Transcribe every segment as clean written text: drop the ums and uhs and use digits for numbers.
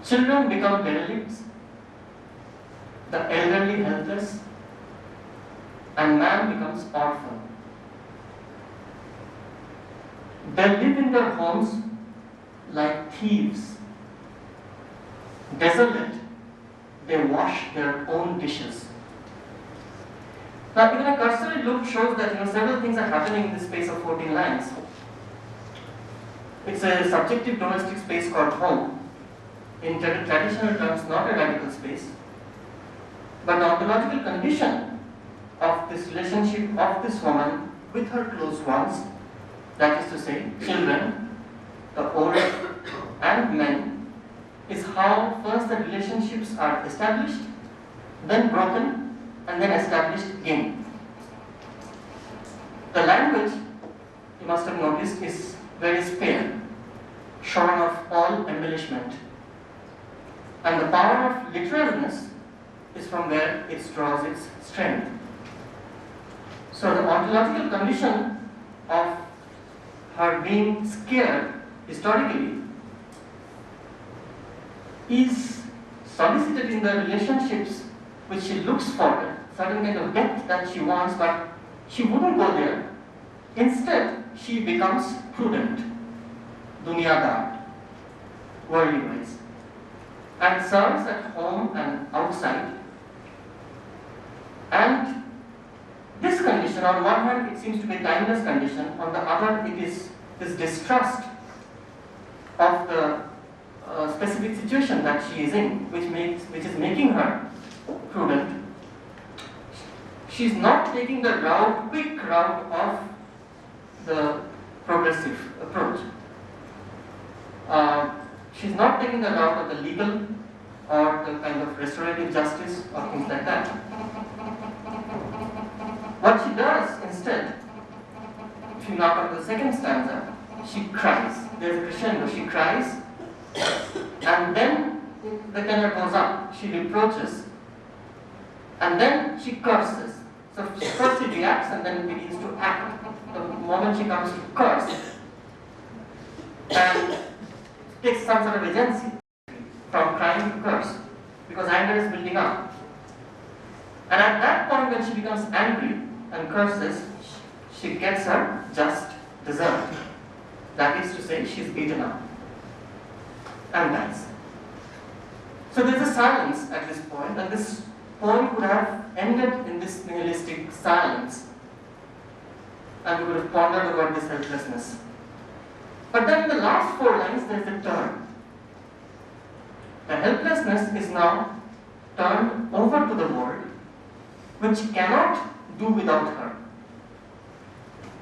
Children become derelicts, the elderly helpless, and man becomes orphan. They live in their homes like thieves. Desolate, they wash their own dishes. Now, even a cursory look shows that several things are happening in this space of 14 lines. It's a subjective domestic space called home. In traditional terms, not a radical space, but the ontological condition of this relationship of this woman with her close ones, that is to say, children, the old and men, is how first the relationships are established, then broken, and then established again. The language, you must have noticed, is very spare, shorn of all embellishment. And the power of literalness is from where it draws its strength. So the ontological condition of her being scared historically is solicited in the relationships which she looks for, certain kind of depth that she wants, but she wouldn't go there. Instead, she becomes prudent, dunyadar, worldly wise, and serves at home and outside. And this condition, on one hand, it seems to be a timeless condition, on the other, it is this distrust of the specific situation that she is in, which is making her prudent. She is not taking the quick route of the progressive approach. She is not taking the route of the legal or the kind of restorative justice or things like that. What she does instead, if you knock on the second stanza, she cries. There's a crescendo. She cries, and then the tenor goes up. She reproaches, and then she curses. So first she reacts and then begins to act. The moment she comes to curse and takes some sort of agency from crying to curse, because anger is building up. And at that point, when she becomes angry and curses, she gets her just desert. That is to say, she is beaten up and dies. So there is a silence at this point, and this poem would have ended in this nihilistic silence, and we would have pondered about this helplessness. But then in the last 4 lines, there is a turn. The helplessness is now turned over to the world, which cannot do without her.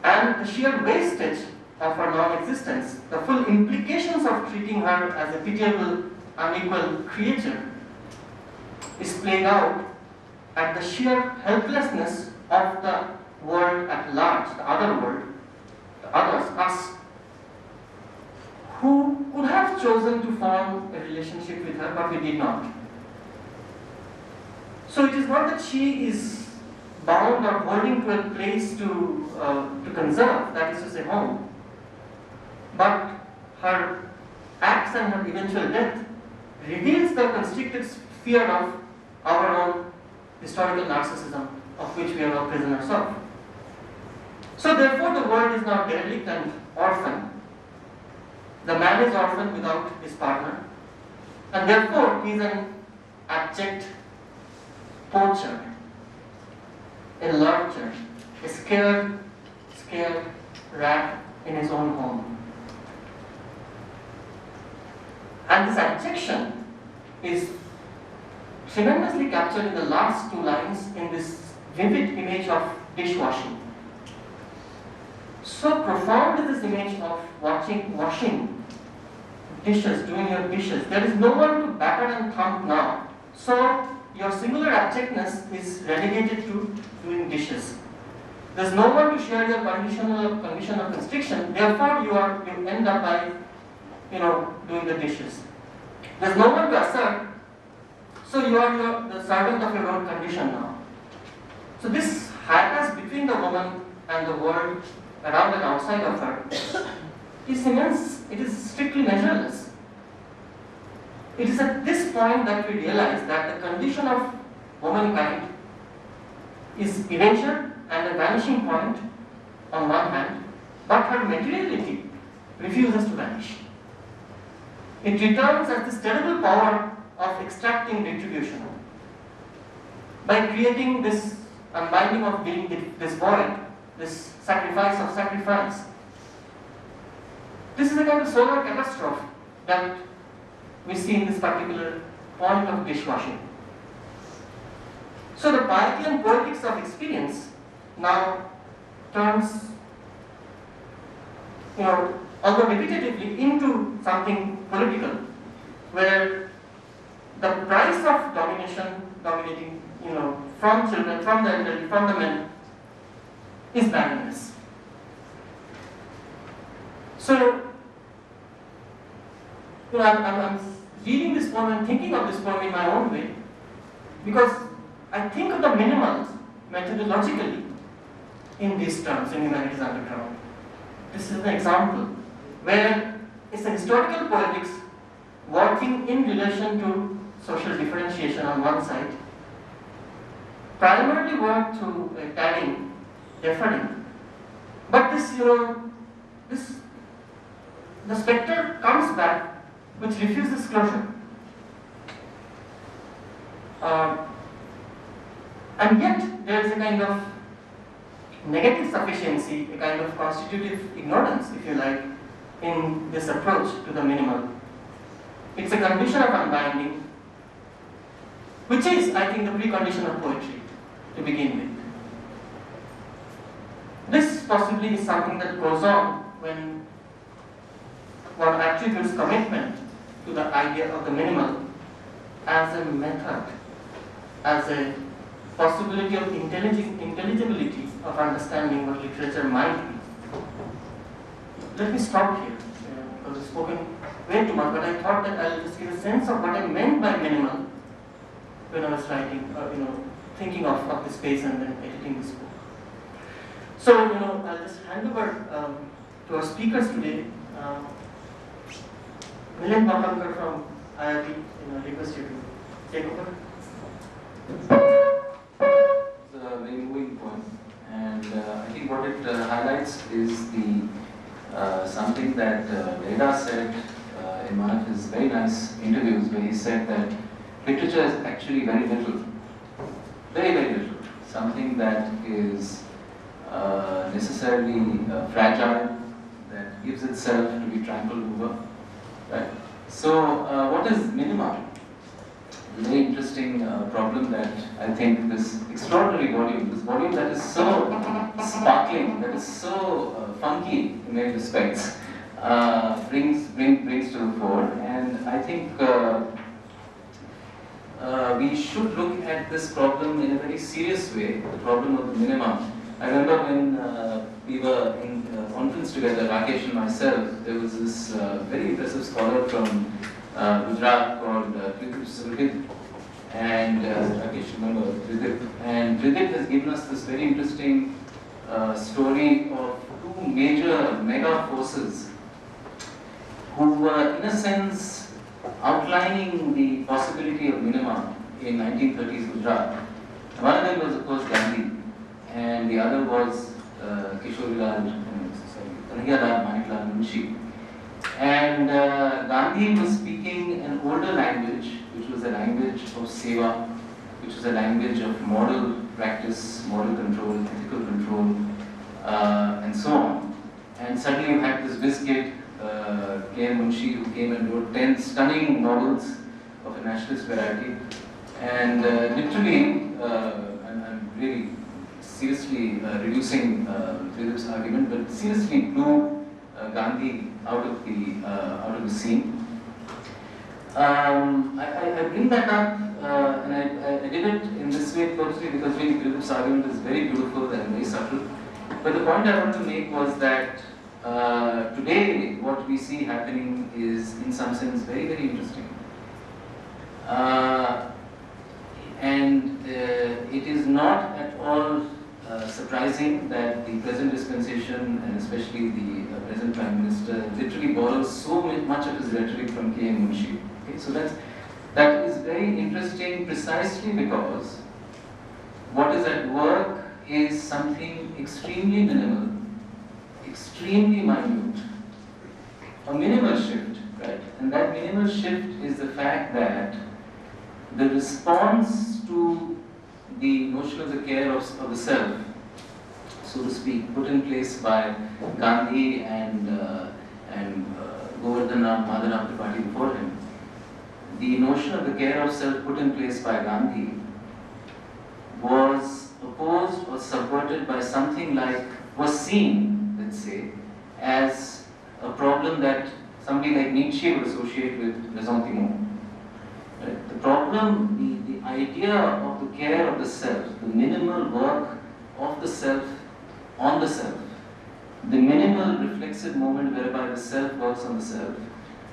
And the sheer wastage of her non-existence, the full implications of treating her as a pitiable, unequal creature, is played out at the sheer helplessness of the world at large, the other world, the others, us, who could have chosen to form a relationship with her, but we did not. So it is not that she is bound or holding to a place to conserve, that is to say home, but her acts and her eventual death reveals the constricted sphere of our own historical narcissism, of which we are all prisoners of. So therefore the world is now derelict and orphan. The man is orphan without his partner, and therefore he is an abject poacher, a lurcher, a scared rat in his own home. And this abjection is tremendously captured in the last 2 lines in this vivid image of dishwashing. So profound is this image of washing dishes, doing your dishes. There is no one to batter and thump now. So your singular abjectness is relegated to doing dishes. There is no one to share your condition of constriction. Therefore, you end up by doing the dishes. There is no one to assert. So you are the servant of your own condition now. So this hiatus between the woman and the world around and outside of her is immense. It is strictly measureless. It is at this point that we realize that the condition of womankind is erasure and a vanishing point on one hand, but her materiality refuses to vanish. It returns as this terrible power of extracting retribution by creating this unbinding of being, this void, this sacrifice of sacrifice. This is a kind of solar catastrophe that we see in this particular point of dishwashing. So the piety and poetics of experience now turns, although repetitively, into something political, where the price of dominating, from children, from the elderly, from the men, is barrenness. So, I'm reading this poem and thinking of this poem in my own way, because I think of the minimals methodologically in these terms in Humanities Underground. This is an example where it's a historical poetics working in relation to social differentiation on one side, primarily work through tagging, deferring. But the spectre comes back which refuses closure. And yet there is a kind of negative sufficiency, a kind of constitutive ignorance, if you like, in this approach to the minimal. It's a condition of unbinding, which is, I think, the precondition of poetry to begin with. This possibly is something that goes on when one attributes commitment to the idea of the minimal as a method, as a possibility of intelligibility of understanding what literature might be. Let me stop here, because I've spoken way too much, but I thought that I'll just give a sense of what I meant by minimal when I was writing, thinking of the space and then editing this book. So, I'll just hand over to our speakers today. Milind Wakankar from IIT, request you to take over. It's a very moving poem, and I think what it highlights is the something that Veda said in one of his very nice interviews, where he said that literature is actually very little, very, very little, something that is necessarily fragile, that gives itself to be trampled over. Right? So, what is minima? A very interesting problem that I think this extraordinary volume, this volume that is so sparkling, that is so funky in many respects, brings to the fore. And I think we should look at this problem in a very serious way, the problem of the minima. I remember when we were in conference together, Rakesh and myself, there was this very impressive scholar from Gujarat called Zaidi, and Rakesh, remember Tridip. And Tridip has given us this very interesting story of two major mega forces who were, in a sense, outlining the possibility of minima in 1930s Gujarat. One of them was, of course, Gandhi, and the other was Manikla Munshi. And Gandhi was speaking an older language, which was a language of seva, which was a language of moral practice, moral control, ethical control, and so on. And suddenly you had this whiz kid, K. Munshi, who came and wrote 10 stunning novels of a nationalist variety. And literally, I'm really seriously reducing Tridip's argument, but seriously blew Gandhi out of the scene. I bring that up, and I did it in this way purposely because really Tridip's argument is very beautiful and very subtle. But the point I want to make was that today what we see happening is, in some sense, very, very interesting. And it is not at all surprising that the present dispensation, and especially the present Prime Minister, literally borrows so much of his rhetoric from K.M. Munshi. Okay, so that is very interesting precisely because what is at work is something extremely minimal, extremely minute, a minimal shift, right? And that minimal shift is the fact that the response to the notion of the care of the self, so to speak, put in place by Gandhi and Govardhan Ram Madharam Tripathi before him, the notion of the care of self put in place by Gandhi was opposed or subverted by something like, was seen, let's say, as a problem that somebody like Nietzsche would associate with ressentiment. Right? The problem, the idea of the care of the self, the minimal work of the self on the self, the minimal reflexive moment whereby the self works on the self,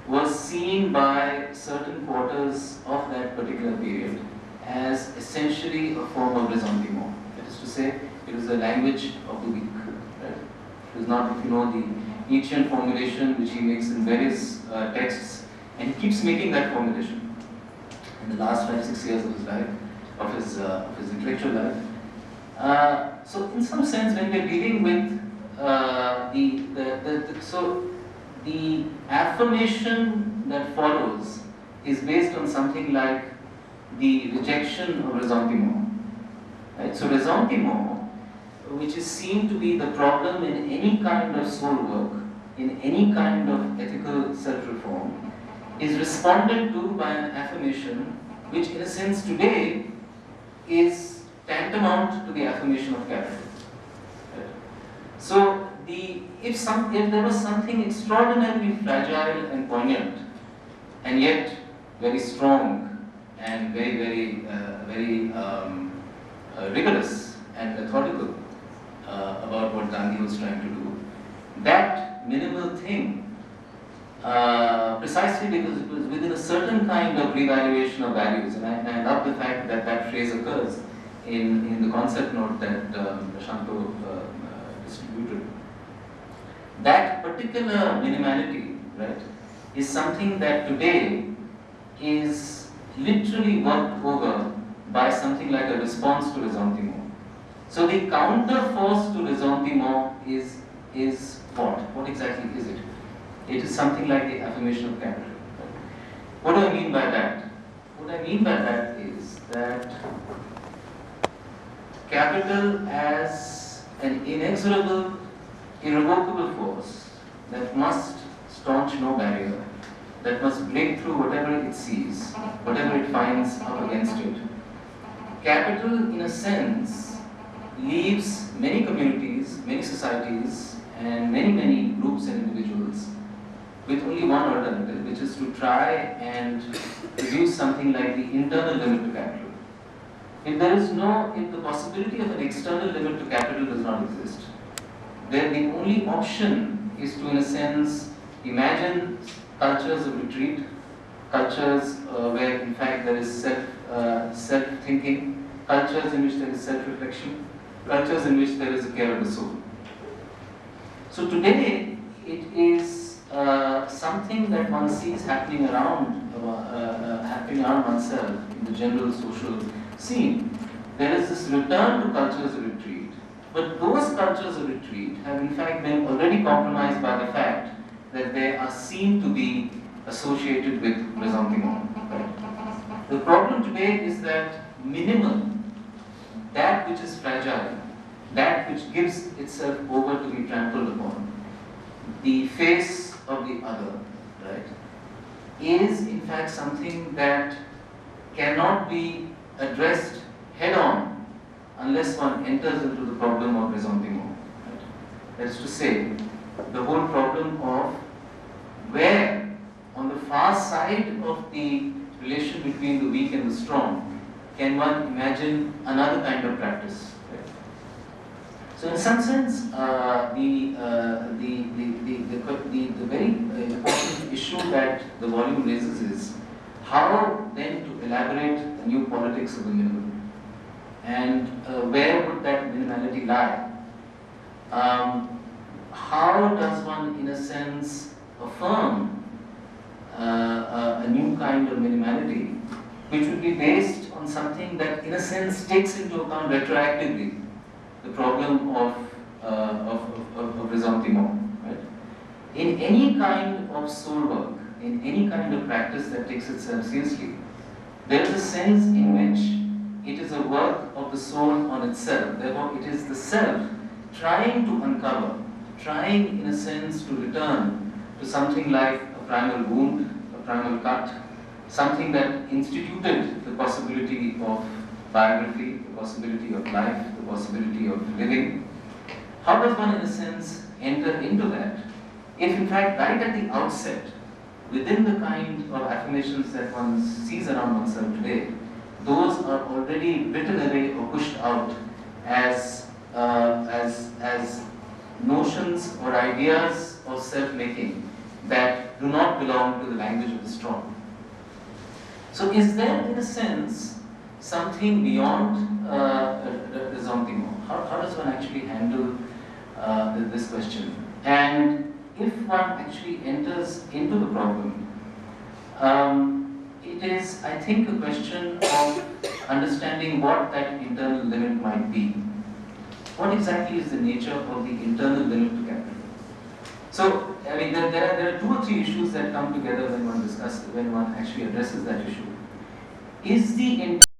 was seen by certain quarters of that particular period as essentially a form of ressentiment. That is to say, it was the language of the weak. Right? It was not, if you know, the Nietzschean formulation which he makes in various texts, and he keeps making that formulation in the last 5-6 years of his life, of his intellectual life. So, in some sense, when we are dealing with the affirmation that follows is based on something like the rejection of ressentiment. Right? So, ressentiment, which is seen to be the problem in any kind of soul work, in any kind of ethical self-reform, is responded to by an affirmation which, in a sense, today is tantamount to the affirmation of capital. Right? So, if there was something extraordinarily fragile and poignant, and yet very strong and very rigorous and methodical about what Gandhi was trying to do, that minimal thing, precisely because it was within a certain kind of revaluation of values, and I love the fact that that phrase occurs in the concept note that Prasanta distributed. That particular minimality, right, is something that today is literally worked over by something like a response to ressentiment. So the counter force to ressentiment is what? What exactly is it? It is something like the affirmation of capital. What do I mean by that? What I mean by that is that capital as an inexorable, irrevocable force that must staunch no barrier, that must break through whatever it sees, whatever it finds up against it. Capital, in a sense, leaves many communities, many societies, and many groups and individuals with only one alternative, which is to try and produce something like the internal limit to capital. If the possibility of an external limit to capital does not exist, then the only option is to, in a sense, imagine cultures of retreat, cultures where in fact there is self-thinking, cultures in which there is self-reflection, cultures in which there is a care of the soul. So today it is something that one sees happening around oneself in the general social scene. There is this return to cultures of retreat, but those cultures of retreat have in fact been already compromised by the fact that they are seen to be associated with ressentiment. Right? The problem today is that minimal, that which is fragile, that which gives itself over to be trampled upon, the face of the other, right, is in fact something that cannot be addressed head on unless one enters into the problem of ressentiment. Right? That is to say, the whole problem of where on the far side of the relation between the weak and the strong can one imagine another kind of practice. Right? So in some sense, the very important issue that the volume raises is how then to elaborate the new politics of the minimum. And where would that minimality lie? How does one, in a sense, affirm a new kind of minimality, which would be based on something that, in a sense, takes into account retroactively the problem of ressentiment, right? In any kind of soul work, in any kind of practice that takes itself seriously, there is a sense in which it is a work of the soul on itself. Therefore, it is the self trying to uncover, trying, in a sense, to return to something like a primal wound, a primal cut, something that instituted the possibility of biography, the possibility of life, the possibility of living. How does one, in a sense, enter into that? If, in fact, right at the outset, within the kind of affirmations that one sees around oneself today, those are already written away or pushed out as notions or ideas of self-making that do not belong to the language of the strong. So is there, in a sense, something beyond ressentiment? How does one actually handle this question? And if one actually enters into the problem, it is, I think, a question of understanding what that internal limit might be. What exactly is the nature of the internal limit to capital? So, I mean, there are two or three issues that come together when one actually addresses that issue. Is the